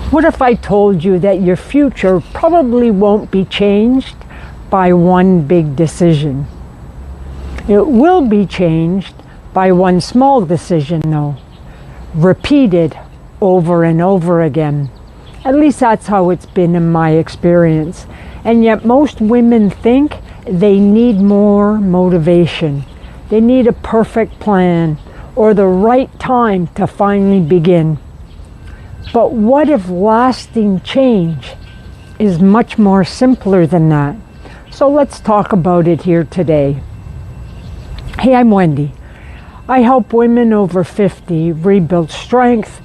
What if I told you that your future probably won't be changed by one big decision? It will be changed by one small decision, though, repeated over and over again. At least that's how it's been in my experience. And yet most women think they need more motivation. They need a perfect plan or the right time to finally begin. But what if lasting change is much more simpler than that? So let's talk about it here today. Hey, I'm Wendy. I help women over 50 rebuild strength,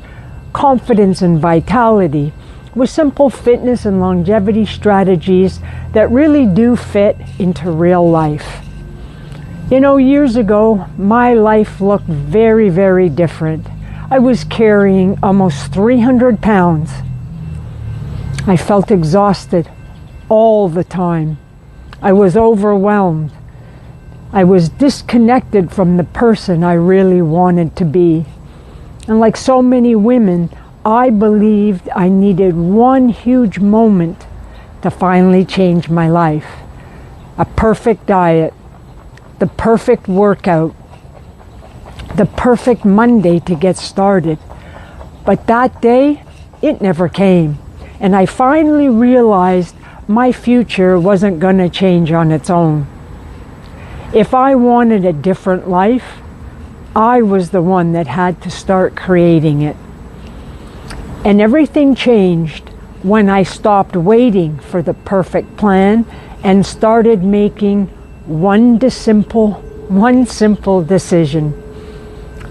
confidence, and vitality with simple fitness and longevity strategies that really do fit into real life. You know, years ago, my life looked very, very different. I was carrying almost 300 pounds. I felt exhausted all the time. I was overwhelmed. I was disconnected from the person I really wanted to be. And like so many women, I believed I needed one huge moment to finally change my life. A perfect diet, the perfect workout, the perfect Monday to get started. But that day, it never came. And I finally realized my future wasn't going to change on its own. If I wanted a different life, I was the one that had to start creating it. And everything changed when I stopped waiting for the perfect plan and started making one simple decision.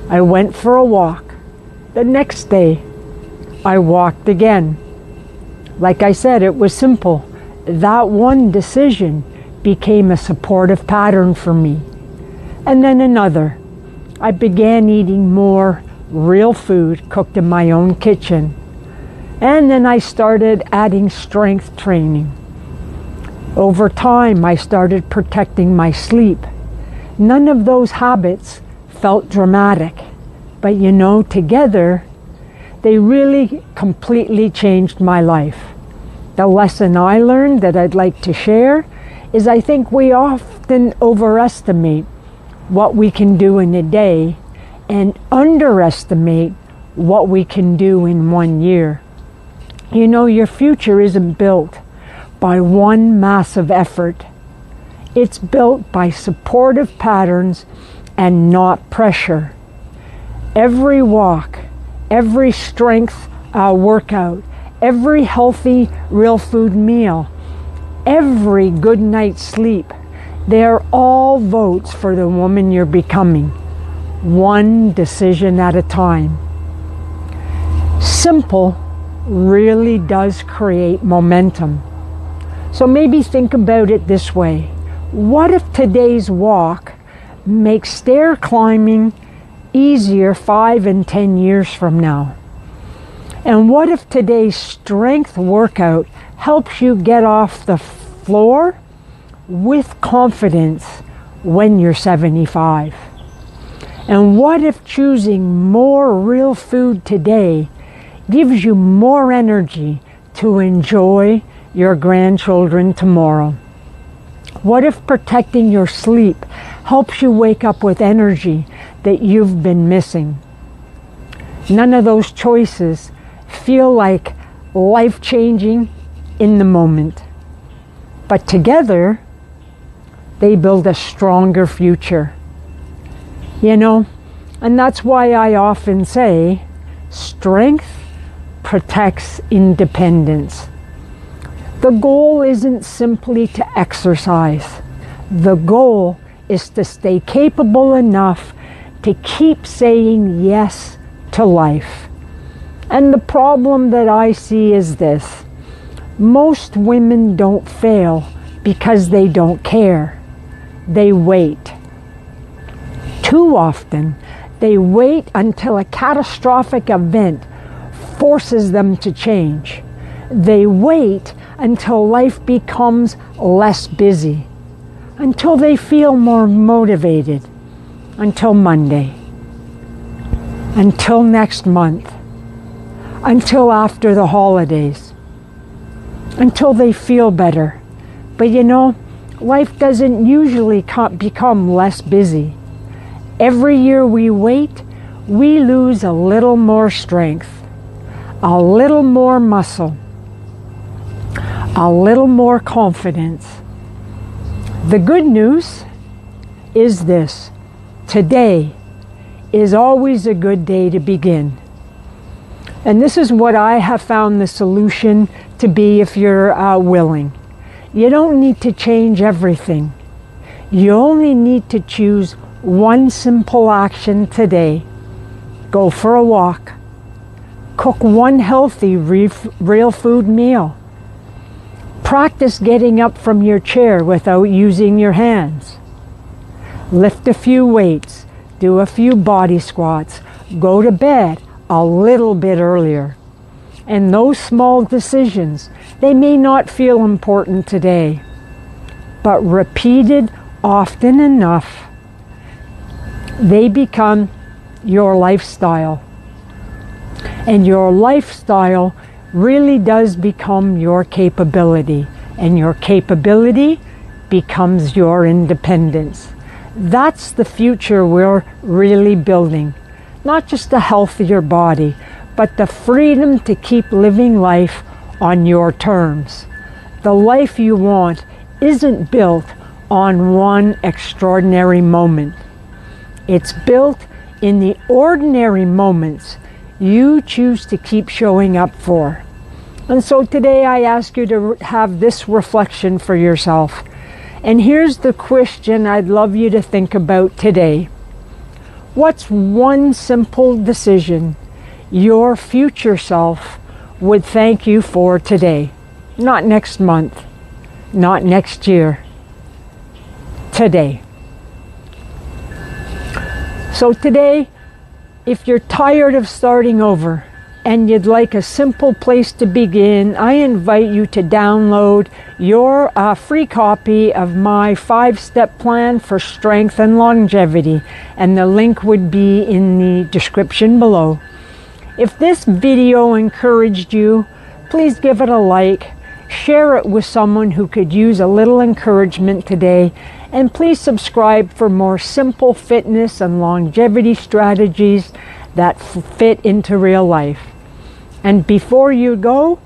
I went for a walk. The next day, I walked again. Like I said, it was simple. That one decision became a supportive pattern for me. And then another. I began eating more real food cooked in my own kitchen. And then I started adding strength training. Over time, I started protecting my sleep. None of those habits felt dramatic, but you know, together, they really completely changed my life. The lesson I learned that I'd like to share is I think we often overestimate what we can do in a day and underestimate what we can do in 1 year. You know, your future isn't built by one massive effort. It's built by supportive patterns and not pressure. Every walk, every strength workout, every healthy real food meal, every good night's sleep, they're all votes for the woman you're becoming, one decision at a time. Simple really does create momentum. So maybe think about it this way. What if today's walk makes stair climbing easier 5 and 10 years from now? And what if today's strength workout helps you get off the floor with confidence when you're 75? And what if choosing more real food today gives you more energy to enjoy your grandchildren tomorrow? What if protecting your sleep helps you wake up with energy that you've been missing? None of those choices feel like life-changing in the moment, but together they build a stronger future. You know, and that's why I often say strength protects independence. The goal isn't simply to exercise. The goal is to stay capable enough to keep saying yes to life. And the problem that I see is this. Most women don't fail because they don't care. They wait. Too often, they wait until a catastrophic event forces them to change. They wait until life becomes less busy, until they feel more motivated, until Monday, until next month, until after the holidays, until they feel better. But you know, life doesn't usually become less busy. Every year we wait, we lose a little more strength, a little more muscle, a little more confidence. The good news is this: today is always a good day to begin. And this is what I have found the solution to be if you're willing. You don't need to change everything. You only need to choose one simple action today. Go for a walk. Cook one healthy real food meal. Practice getting up from your chair without using your hands. Lift a few weights. Do a few body squats. Go to bed a little bit earlier. And those small decisions, they may not feel important today, but repeated often enough, they become your lifestyle. And your lifestyle really does become your capability, and your capability becomes your independence. That's the future we're really building. Not just a healthier body, but the freedom to keep living life on your terms. The life you want isn't built on one extraordinary moment. It's built in the ordinary moments you choose to keep showing up for. And so today I ask you to have this reflection for yourself. And here's the question I'd love you to think about today. What's one simple decision your future self would thank you for today? Not next month, not next year, today. So today, if you're tired of starting over and you'd like a simple place to begin, I invite you to download your free copy of my 5-step plan for strength and longevity, and the link would be in the description below. If this video encouraged you, please give it a like, share it with someone who could use a little encouragement today, and please subscribe for more simple fitness and longevity strategies that fit into real life. And before you go,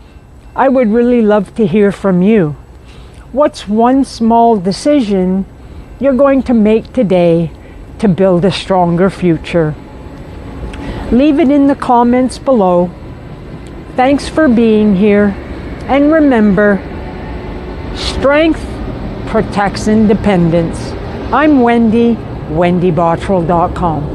I would really love to hear from you. What's one small decision you're going to make today to build a stronger future? Leave it in the comments below. Thanks for being here. And remember, strength protects independence. I'm Wendy, wendybottrell.com.